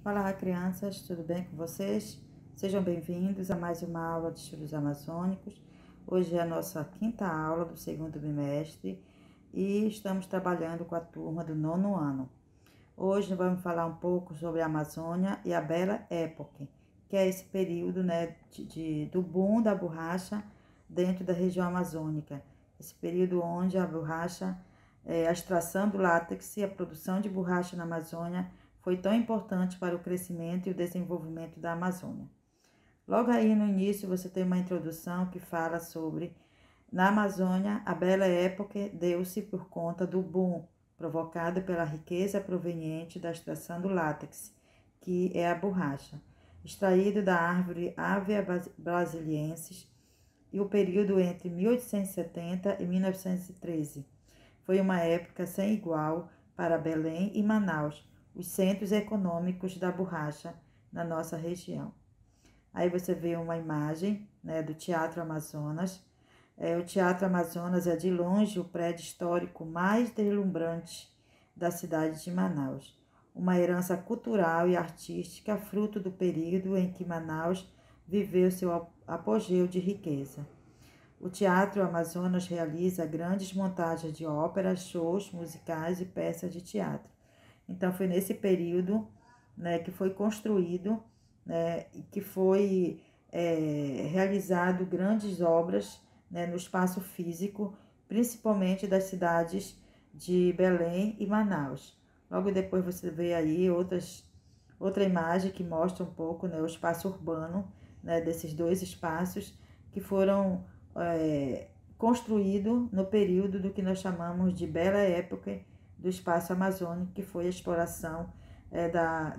Olá, crianças, tudo bem com vocês? Sejam bem-vindos a mais uma aula de estudos amazônicos. Hoje é a nossa quinta aula do segundo bimestre e estamos trabalhando com a turma do nono ano. Hoje vamos falar um pouco sobre a Amazônia e a Belle Époque, que é esse período, né, do boom da borracha dentro da região amazônica. Esse período onde a borracha, a extração do látex e a produção de borracha na Amazônia foi tão importante para o crescimento e o desenvolvimento da Amazônia. Logo aí no início você tem uma introdução que fala sobre, na Amazônia, a Belle Époque deu-se por conta do boom provocado pela riqueza proveniente da extração do látex, que é a borracha, extraído da árvore Hevea brasiliensis, e o período entre 1870 e 1913. Foi uma época sem igual para Belém e Manaus, os centros econômicos da borracha na nossa região. Aí você vê uma imagem, né, do Teatro Amazonas. O Teatro Amazonas é de longe o prédio histórico mais deslumbrante da cidade de Manaus. Uma herança cultural e artística fruto do período em que Manaus viveu seu apogeu de riqueza. O Teatro Amazonas realiza grandes montagens de óperas, shows musicais e peças de teatro. Então, foi nesse período, né, que foi construído, né, e que foi realizado grandes obras, né, no espaço físico, principalmente das cidades de Belém e Manaus. Logo depois você vê aí outra imagem que mostra um pouco, né, o espaço urbano, né, desses dois espaços que foram construídos no período do que nós chamamos de Belle Époque do espaço amazônico, que foi a exploração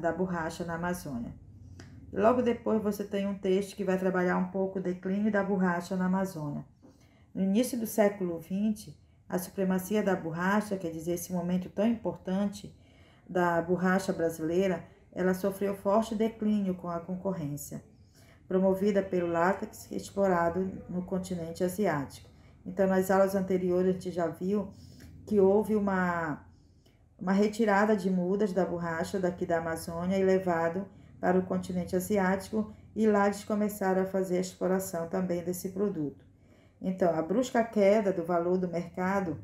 da borracha na Amazônia. Logo depois você tem um texto que vai trabalhar um pouco o declínio da borracha na Amazônia. No início do século XX, a supremacia da borracha, quer dizer, esse momento tão importante da borracha brasileira, ela sofreu forte declínio com a concorrência, promovida pelo látex explorado no continente asiático. Então, nas aulas anteriores, a gente já viu que houve uma retirada de mudas da borracha daqui da Amazônia e levado para o continente asiático, e lá eles começaram a fazer a exploração também desse produto. Então, a brusca queda do valor do mercado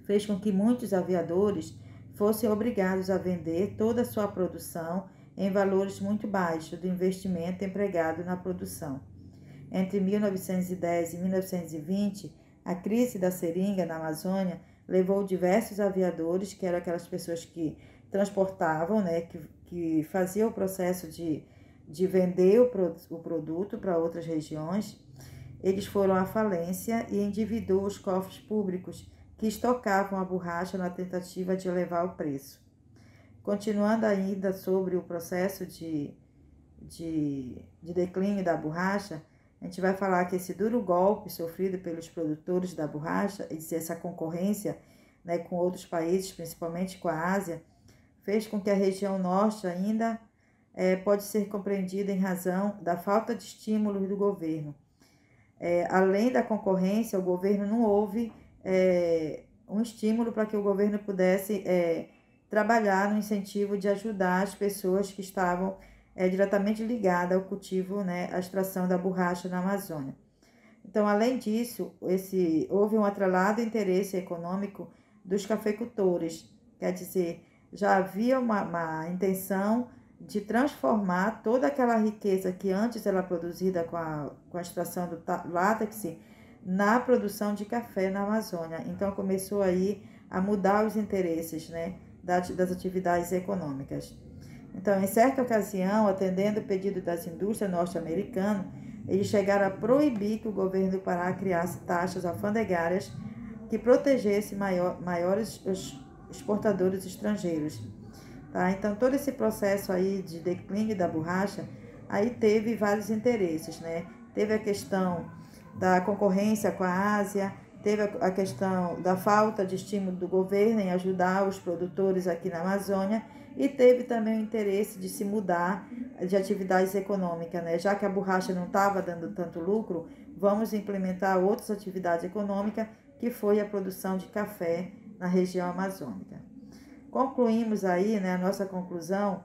fez com que muitos aviadores fossem obrigados a vender toda a sua produção em valores muito baixos do investimento empregado na produção. Entre 1910 e 1920, a crise da seringa na Amazônia levou diversos aviadores, que eram aquelas pessoas que transportavam, né, que faziam o processo de vender o produto para outras regiões. Eles foram à falência e endividou os cofres públicos que estocavam a borracha na tentativa de elevar o preço. Continuando ainda sobre o processo de declínio da borracha, a gente vai falar que esse duro golpe sofrido pelos produtores da borracha e essa concorrência, né, com outros países, principalmente com a Ásia, fez com que a região norte ainda pode ser compreendida em razão da falta de estímulos do governo. Além da concorrência, o governo não houve um estímulo para que o governo pudesse trabalhar no incentivo de ajudar as pessoas que estavam diretamente ligada ao cultivo, né, à extração da borracha na Amazônia. Então, além disso, houve um atrelado interesse econômico dos cafeicultores, quer dizer, já havia uma intenção de transformar toda aquela riqueza que antes era produzida com a extração do látex na produção de café na Amazônia. Então, começou aí a mudar os interesses, né, das atividades econômicas. Então, em certa ocasião, atendendo o pedido das indústrias norte-americanas, eles chegaram a proibir que o governo do Pará criasse taxas alfandegárias que protegessem maiores os exportadores estrangeiros. Tá? Então, todo esse processo aí de declínio da borracha, aí teve vários interesses, né? Teve a questão da concorrência com a Ásia, teve a questão da falta de estímulo do governo em ajudar os produtores aqui na Amazônia, e teve também o interesse de se mudar de atividades econômicas, né? Já que a borracha não estava dando tanto lucro, vamos implementar outras atividades econômicas, que foi a produção de café na região amazônica. Concluímos aí, né, a nossa conclusão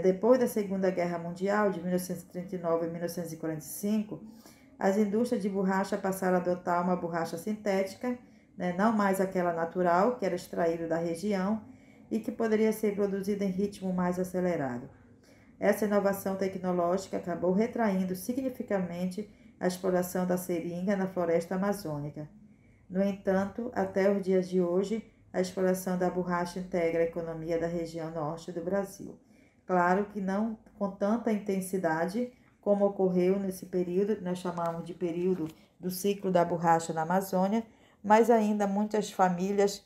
depois da Segunda Guerra Mundial, de 1939 a 1945, as indústrias de borracha passaram a adotar uma borracha sintética, né, não mais aquela natural, que era extraída da região e que poderia ser produzida em ritmo mais acelerado. Essa inovação tecnológica acabou retraindo significativamente a exploração da seringa na floresta amazônica. No entanto, até os dias de hoje, a exploração da borracha integra a economia da região norte do Brasil. Claro que não com tanta intensidade como ocorreu nesse período, que nós chamamos de período do ciclo da borracha na Amazônia, mas ainda muitas famílias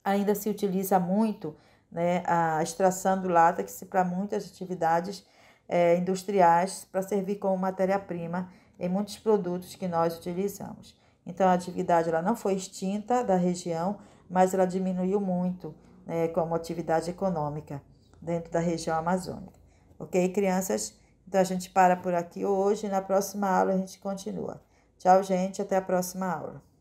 ainda se utiliza muito, né, a extração do látex para muitas atividades industriais para servir como matéria-prima em muitos produtos que nós utilizamos. Então, a atividade ela não foi extinta da região, mas ela diminuiu muito, né, como atividade econômica dentro da região amazônica. Ok, crianças? Então, a gente para por aqui hoje e na próxima aula a gente continua. Tchau, gente. Até a próxima aula.